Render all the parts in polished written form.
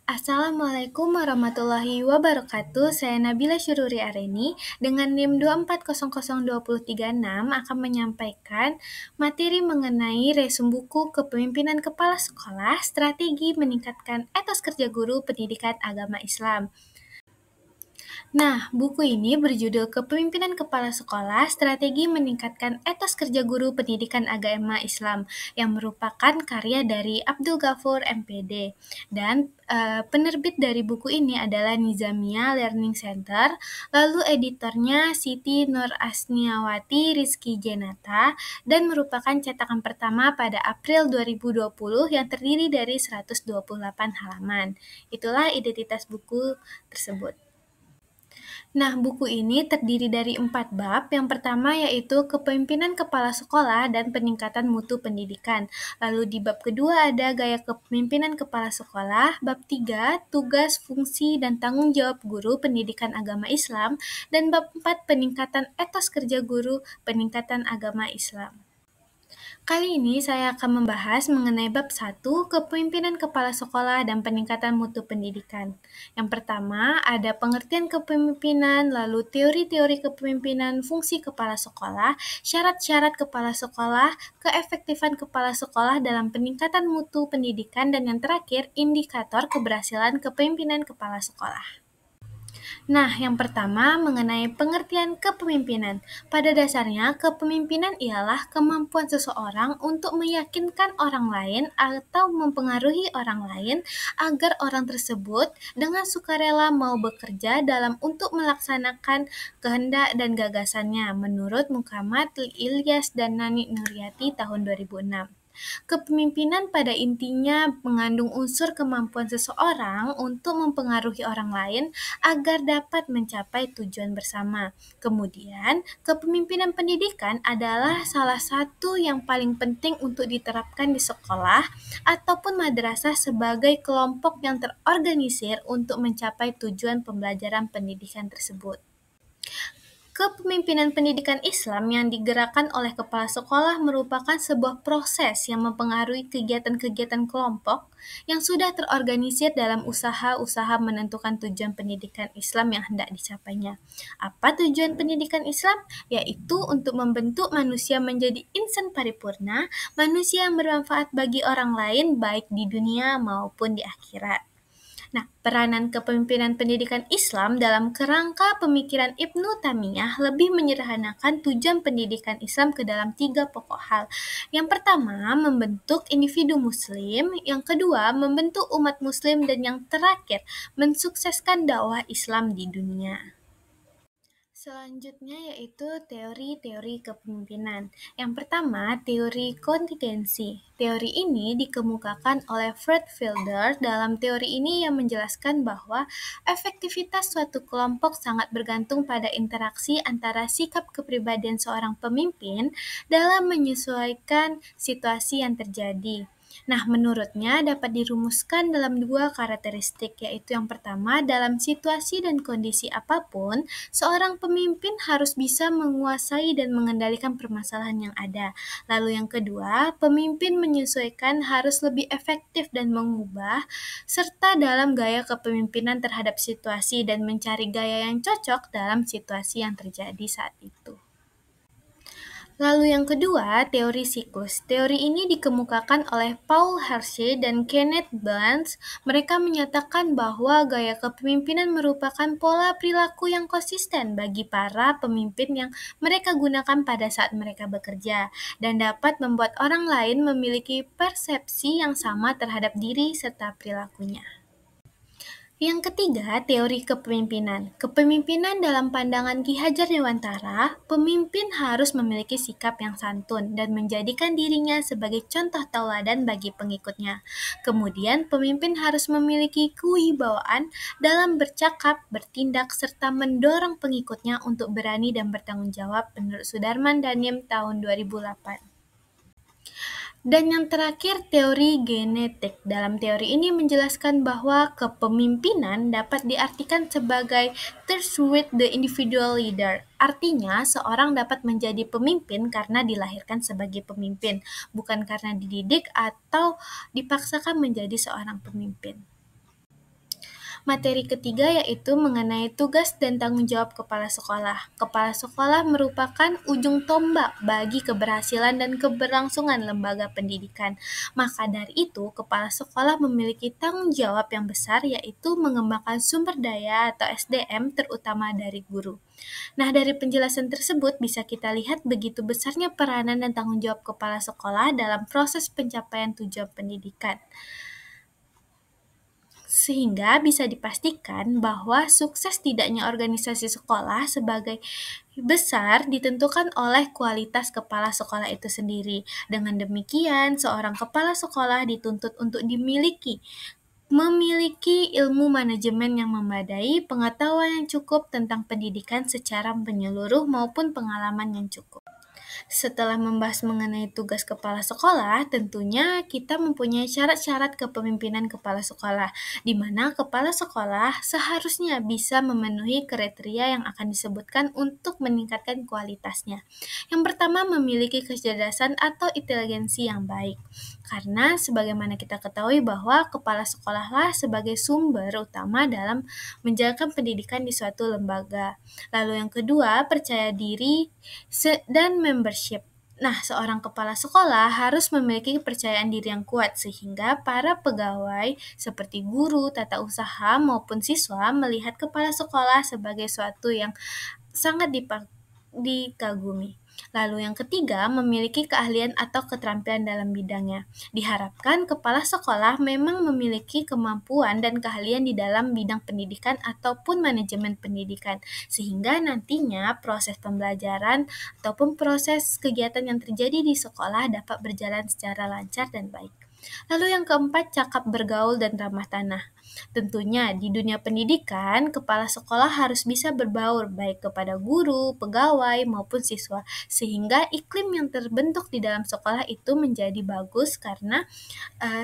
Assalamualaikum warahmatullahi wabarakatuh. Saya Nabila Syururi Areni dengan NIM 2400236 akan menyampaikan materi mengenai resum buku Kepemimpinan Kepala Sekolah, Strategi Meningkatkan Etos Kerja Guru Pendidikan Agama Islam. Nah, buku ini berjudul Kepemimpinan Kepala Sekolah, Strategi Meningkatkan Etos Kerja Guru Pendidikan Agama Islam, yang merupakan karya dari Abdul Ghafur MPD. Dan penerbit dari buku ini adalah Nizamia Learning Center, lalu editornya Siti Nur Asniawati Rizky Jenata, dan merupakan cetakan pertama pada April 2020 yang terdiri dari 128 halaman. Itulah identitas buku tersebut. Nah, buku ini terdiri dari 4 bab. Yang pertama yaitu Kepemimpinan Kepala Sekolah dan Peningkatan Mutu Pendidikan. Lalu di bab kedua ada Gaya Kepemimpinan Kepala Sekolah. Bab 3, Tugas, Fungsi, dan Tanggung Jawab Guru Pendidikan Agama Islam. Dan bab 4, Peningkatan Etos Kerja Guru Peningkatan Agama Islam. Kali ini saya akan membahas mengenai bab 1, Kepemimpinan Kepala Sekolah dan Peningkatan Mutu Pendidikan. Yang pertama, ada pengertian kepemimpinan, lalu teori-teori kepemimpinan, fungsi kepala sekolah, syarat-syarat kepala sekolah, keefektifan kepala sekolah dalam peningkatan mutu pendidikan, dan yang terakhir, indikator keberhasilan kepemimpinan kepala sekolah. Nah, yang pertama mengenai pengertian kepemimpinan. Pada dasarnya, kepemimpinan ialah kemampuan seseorang untuk meyakinkan orang lain atau mempengaruhi orang lain agar orang tersebut dengan sukarela mau bekerja dalam untuk melaksanakan kehendak dan gagasannya menurut Muhammad Ilyas dan Nani Nuryati tahun 2006. Kepemimpinan pada intinya mengandung unsur kemampuan seseorang untuk mempengaruhi orang lain agar dapat mencapai tujuan bersama. Kemudian, kepemimpinan pendidikan adalah salah satu yang paling penting untuk diterapkan di sekolah ataupun madrasah sebagai kelompok yang terorganisir untuk mencapai tujuan pembelajaran pendidikan tersebut. Kepemimpinan pendidikan Islam yang digerakkan oleh kepala sekolah merupakan sebuah proses yang mempengaruhi kegiatan-kegiatan kelompok yang sudah terorganisir dalam usaha-usaha menentukan tujuan pendidikan Islam yang hendak dicapainya. Apa tujuan pendidikan Islam? Yaitu untuk membentuk manusia menjadi insan paripurna, manusia yang bermanfaat bagi orang lain baik di dunia maupun di akhirat. Nah, peranan kepemimpinan pendidikan Islam dalam kerangka pemikiran Ibnu Taimiyah lebih menyederhanakan tujuan pendidikan Islam ke dalam 3 pokok hal. Yang pertama, membentuk individu muslim, yang kedua, membentuk umat muslim, dan yang terakhir, mensukseskan dakwah Islam di dunia. Selanjutnya yaitu teori-teori kepemimpinan. Yang pertama, teori kontingensi. Teori ini dikemukakan oleh Fred Fielder. Dalam teori ini yang menjelaskan bahwa efektivitas suatu kelompok sangat bergantung pada interaksi antara sikap kepribadian seorang pemimpin dalam menyesuaikan situasi yang terjadi. Nah, menurutnya dapat dirumuskan dalam 2 karakteristik, yaitu yang pertama, dalam situasi dan kondisi apapun, seorang pemimpin harus bisa menguasai dan mengendalikan permasalahan yang ada. Lalu yang kedua, pemimpin menyesuaikan harus lebih efektif dan mengubah, serta dalam gaya kepemimpinan terhadap situasi dan mencari gaya yang cocok dalam situasi yang terjadi saat itu. Lalu yang kedua, teori siklus. Teori ini dikemukakan oleh Paul Hershey dan Kenneth Burns. Mereka menyatakan bahwa gaya kepemimpinan merupakan pola perilaku yang konsisten bagi para pemimpin yang mereka gunakan pada saat mereka bekerja dan dapat membuat orang lain memiliki persepsi yang sama terhadap diri serta perilakunya. Yang ketiga, teori kepemimpinan. Kepemimpinan dalam pandangan Ki Hajar Dewantara, pemimpin harus memiliki sikap yang santun dan menjadikan dirinya sebagai contoh tauladan bagi pengikutnya. Kemudian, pemimpin harus memiliki kewibawaan dalam bercakap, bertindak, serta mendorong pengikutnya untuk berani dan bertanggung jawab menurut Sudarman Danim tahun 2008. Dan yang terakhir, teori genetik. Dalam teori ini menjelaskan bahwa kepemimpinan dapat diartikan sebagai thirst with the individual leader. Artinya, seorang dapat menjadi pemimpin karena dilahirkan sebagai pemimpin, bukan karena dididik atau dipaksakan menjadi seorang pemimpin. Materi ketiga yaitu mengenai tugas dan tanggung jawab kepala sekolah. Kepala sekolah merupakan ujung tombak bagi keberhasilan dan keberlangsungan lembaga pendidikan. Maka dari itu, kepala sekolah memiliki tanggung jawab yang besar yaitu mengembangkan sumber daya atau SDM terutama dari guru. Nah, dari penjelasan tersebut bisa kita lihat begitu besarnya peranan dan tanggung jawab kepala sekolah dalam proses pencapaian tujuan pendidikan. Sehingga bisa dipastikan bahwa sukses tidaknya organisasi sekolah sebagai besar ditentukan oleh kualitas kepala sekolah itu sendiri. Dengan demikian, seorang kepala sekolah dituntut untuk memiliki ilmu manajemen yang memadai, pengetahuan yang cukup tentang pendidikan secara menyeluruh maupun pengalaman yang cukup. Setelah membahas mengenai tugas kepala sekolah, tentunya kita mempunyai syarat-syarat kepemimpinan kepala sekolah, di mana kepala sekolah seharusnya bisa memenuhi kriteria yang akan disebutkan untuk meningkatkan kualitasnya. Yang pertama, memiliki kecerdasan atau inteligensi yang baik. Karena sebagaimana kita ketahui bahwa kepala sekolahlah sebagai sumber utama dalam menjalankan pendidikan di suatu lembaga. Lalu yang kedua, percaya diri dan membership. Nah, seorang kepala sekolah harus memiliki kepercayaan diri yang kuat sehingga para pegawai seperti guru, tata usaha maupun siswa melihat kepala sekolah sebagai suatu yang sangat dikagumi. Lalu yang ketiga, memiliki keahlian atau keterampilan dalam bidangnya. Diharapkan kepala sekolah memang memiliki kemampuan dan keahlian di dalam bidang pendidikan ataupun manajemen pendidikan, sehingga nantinya proses pembelajaran ataupun proses kegiatan yang terjadi di sekolah dapat berjalan secara lancar dan baik. Lalu yang keempat, cakap bergaul dan ramah tanah. Tentunya di dunia pendidikan, kepala sekolah harus bisa berbaur baik kepada guru, pegawai, maupun siswa, sehingga iklim yang terbentuk di dalam sekolah itu menjadi bagus karena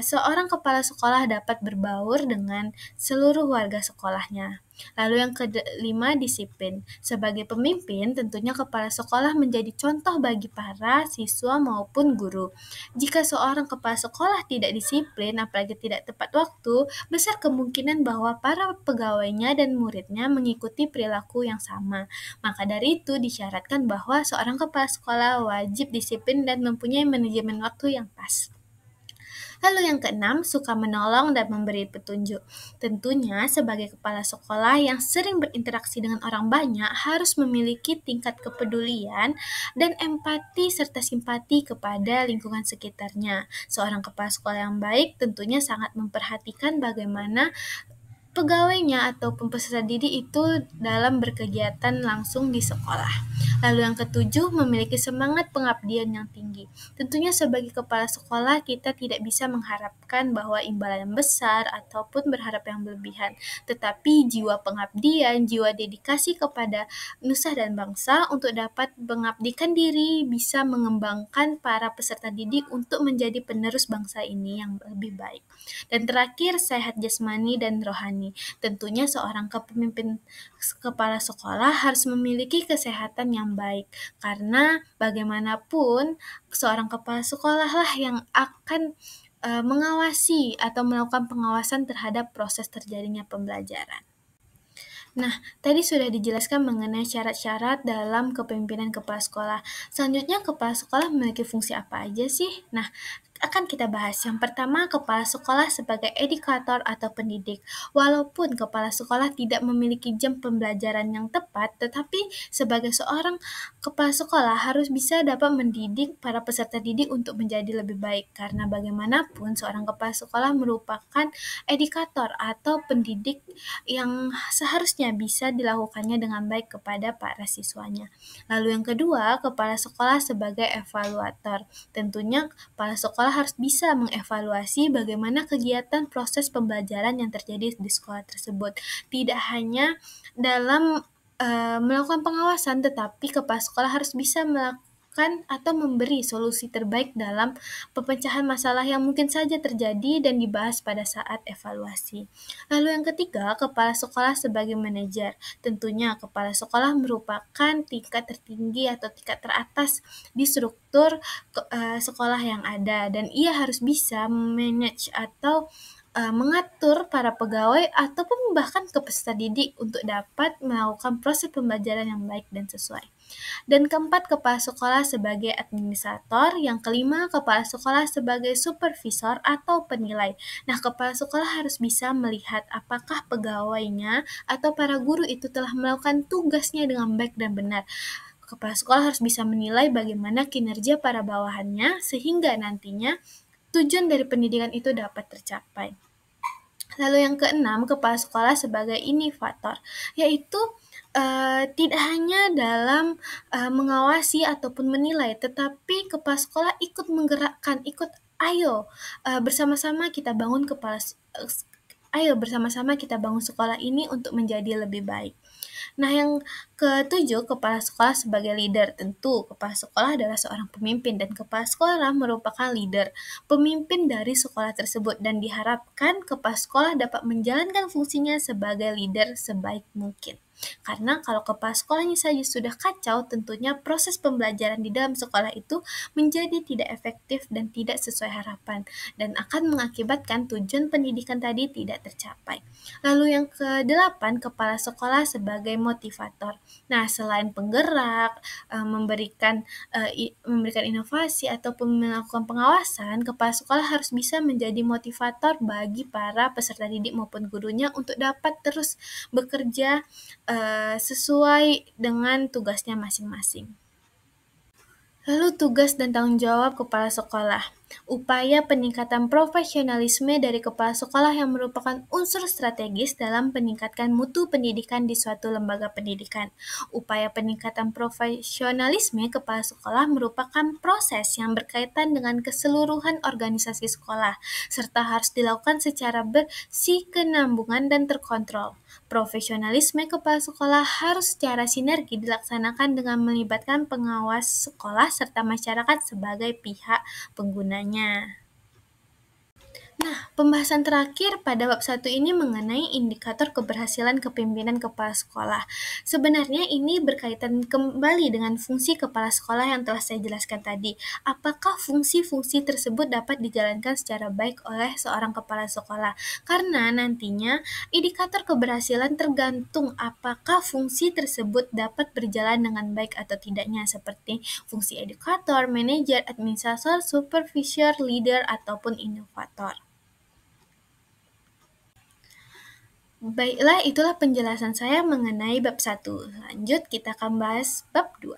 seorang kepala sekolah dapat berbaur dengan seluruh warga sekolahnya. Lalu yang kelima, disiplin. Sebagai pemimpin, tentunya kepala sekolah menjadi contoh bagi para siswa maupun guru. Jika seorang kepala sekolah tidak disiplin, apalagi tidak tepat waktu, besar kemungkinan bahwa para pegawainya dan muridnya mengikuti perilaku yang sama. Maka dari itu disyaratkan bahwa seorang kepala sekolah wajib disiplin dan mempunyai manajemen waktu yang pas. Lalu yang keenam, suka menolong dan memberi petunjuk. Tentunya sebagai kepala sekolah yang sering berinteraksi dengan orang banyak harus memiliki tingkat kepedulian dan empati serta simpati kepada lingkungan sekitarnya. Seorang kepala sekolah yang baik tentunya sangat memperhatikan bagaimana pegawainya ataupun peserta didik itu dalam berkegiatan langsung di sekolah. Lalu yang ketujuh, memiliki semangat pengabdian yang tinggi. Tentunya sebagai kepala sekolah kita tidak bisa mengharapkan bahwa imbalan yang besar ataupun berharap yang berlebihan. Tetapi jiwa pengabdian, jiwa dedikasi kepada nusa dan bangsa untuk dapat mengabdikan diri bisa mengembangkan para peserta didik untuk menjadi penerus bangsa ini yang lebih baik. Dan terakhir, sehat jasmani dan rohani. Tentunya seorang kepala sekolah harus memiliki kesehatan yang baik, karena bagaimanapun seorang kepala sekolah lah yang akan mengawasi atau melakukan pengawasan terhadap proses terjadinya pembelajaran. Nah, tadi sudah dijelaskan mengenai syarat-syarat dalam kepemimpinan kepala sekolah. Selanjutnya, kepala sekolah memiliki fungsi apa aja sih? Nah, akan kita bahas. Yang pertama, kepala sekolah sebagai edukator atau pendidik. Walaupun kepala sekolah tidak memiliki jam pembelajaran yang tepat, tetapi sebagai seorang kepala sekolah harus bisa dapat mendidik para peserta didik untuk menjadi lebih baik. Karena bagaimanapun seorang kepala sekolah merupakan edukator atau pendidik yang seharusnya bisa dilakukannya dengan baik kepada para siswanya. Lalu yang kedua, kepala sekolah sebagai evaluator. Tentunya kepala sekolah harus bisa mengevaluasi bagaimana kegiatan proses pembelajaran yang terjadi di sekolah tersebut. Tidak hanya dalam melakukan pengawasan, tetapi kepala sekolah harus bisa melakukan atau memberi solusi terbaik dalam pemecahan masalah yang mungkin saja terjadi dan dibahas pada saat evaluasi. Lalu yang ketiga, kepala sekolah sebagai manajer. Tentunya kepala sekolah merupakan tingkat tertinggi atau tingkat teratas di struktur sekolah yang ada, dan ia harus bisa manage atau mengatur para pegawai ataupun bahkan ke peserta didik untuk dapat melakukan proses pembelajaran yang baik dan sesuai. Dan keempat, kepala sekolah sebagai administrator. Yang kelima, kepala sekolah sebagai supervisor atau penilai. Nah, kepala sekolah harus bisa melihat apakah pegawainya atau para guru itu telah melakukan tugasnya dengan baik dan benar. Kepala sekolah harus bisa menilai bagaimana kinerja para bawahannya sehingga nantinya tujuan dari pendidikan itu dapat tercapai. Lalu yang keenam, kepala sekolah sebagai inovator, yaitu tidak hanya dalam mengawasi ataupun menilai, tetapi kepala sekolah ikut menggerakkan, ayo bersama-sama kita bangun ayo bersama-sama kita bangun sekolah ini untuk menjadi lebih baik. Nah, yang ketujuh, kepala sekolah sebagai leader. Tentu, kepala sekolah adalah seorang pemimpin dan kepala sekolah merupakan leader, pemimpin dari sekolah tersebut dan diharapkan kepala sekolah dapat menjalankan fungsinya sebagai leader sebaik mungkin. Karena kalau kepala sekolahnya saja sudah kacau, tentunya proses pembelajaran di dalam sekolah itu menjadi tidak efektif dan tidak sesuai harapan dan akan mengakibatkan tujuan pendidikan tadi tidak tercapai. Lalu yang kedelapan, kepala sekolah sebagai motivator. Nah, selain penggerak, memberikan inovasi ataupun melakukan pengawasan, kepala sekolah harus bisa menjadi motivator bagi para peserta didik maupun gurunya untuk dapat terus bekerja sesuai dengan tugasnya masing-masing. Lalu tugas dan tanggung jawab kepala sekolah. Upaya peningkatan profesionalisme dari kepala sekolah yang merupakan unsur strategis dalam peningkatan mutu pendidikan di suatu lembaga pendidikan. Upaya peningkatan profesionalisme kepala sekolah merupakan proses yang berkaitan dengan keseluruhan organisasi sekolah, serta harus dilakukan secara berkesinambungan dan terkontrol. Profesionalisme kepala sekolah harus secara sinergi dilaksanakan dengan melibatkan pengawas sekolah serta masyarakat sebagai pihak penggunanya. Nah, pembahasan terakhir pada bab 1 ini mengenai indikator keberhasilan kepemimpinan kepala sekolah. Sebenarnya ini berkaitan kembali dengan fungsi kepala sekolah yang telah saya jelaskan tadi. Apakah fungsi-fungsi tersebut dapat dijalankan secara baik oleh seorang kepala sekolah? Karena nantinya indikator keberhasilan tergantung apakah fungsi tersebut dapat berjalan dengan baik atau tidaknya, seperti fungsi edukator, manajer, administrator, supervisor, leader, ataupun inovator. Baiklah, itulah penjelasan saya mengenai bab 1. Lanjut, kita akan bahas bab 2.